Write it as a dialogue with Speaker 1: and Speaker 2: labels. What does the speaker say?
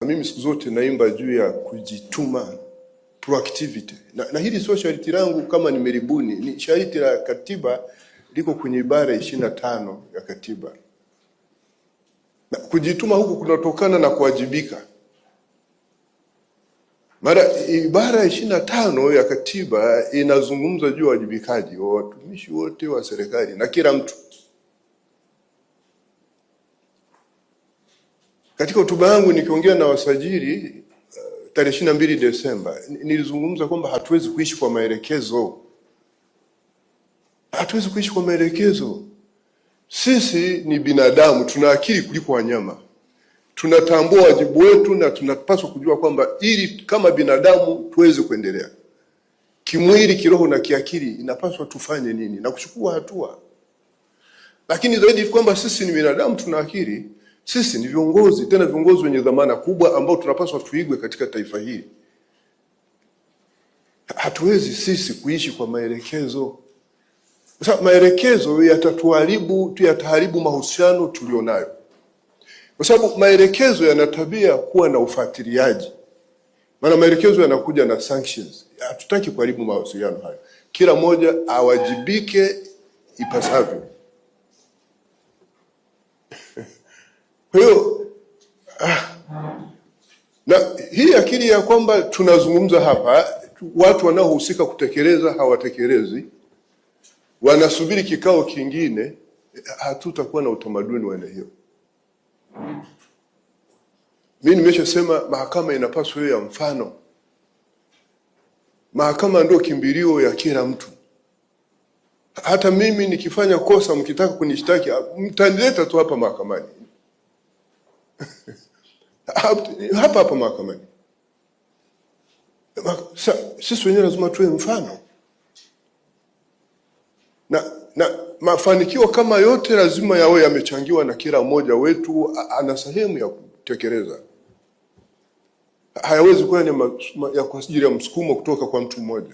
Speaker 1: Mimi siku zote naimba juu ya kujituma, proactivity. Na hili sio sharti langu kama nimeribuni, ni sharti la katiba, liko kwenye ibara 25 ya katiba. Na kujituma huku kunatokana na kuwajibika. Mara ibara 25 ya katiba inazungumza juu ya wajibikaji wa watumishi wote wa serikali na kila mtu. Katika hotuba yangu nikiongea na wasajili tarehe 22 Desemba nilizungumza kwamba hatuwezi kuishi kwa maelekezo. Hatuwezi kuishi kwa maelekezo. Sisi ni binadamu, tuna akili kuliko wanyama. Tunatambua wajibu wetu na tunapaswa kujua kwamba ili kama binadamu tuweze kuendelea kimwili, kiroho na kiakili, inapaswa tufanye nini na kuchukua hatua. Lakini zaidi kwamba sisi ni binadamu, tuna akili. Sisi ni viongozi, tena viongozi wenye dhamana kubwa ambao tunapaswa tuigwe katika taifa hili. Hatuwezi sisi kuishi kwa maelekezo. Sasa maelekezo yataharibu mahusiano tulionayo. Kwa sababu maelekezo yana tabia kuwa na ufuatiliaji. Maana maelekezo yanakuja na sanctions. Hatutaki kuharibu mahusiano hayo. Kila mmoja awajibike ipasavyo. Kwa hiyo na hii akili ya kwamba tunazungumza hapa, watu wanaohusika kutekeleza hawatekelezi, wanasubiri kikao kingine, hatutakuwa na utamaduni wa aina hiyo. Mimi nimeshasema mahakama inapaswa iwe ya mfano. Mahakama ndio kimbilio ya kila mtu. Hata mimi nikifanya kosa, mkitaka kunishtaki, mtanileta tu hapa mahakamani. hapa mahakamani. Sisi wenyewe lazima tuwe mfano. Na mafanikio kama yote lazima yawe yamechangiwa na kila mmoja wetu, ana sehemu ya kutekeleza. Hayawezi kuwa ni kwa ajili ya msukumo kutoka kwa mtu mmoja.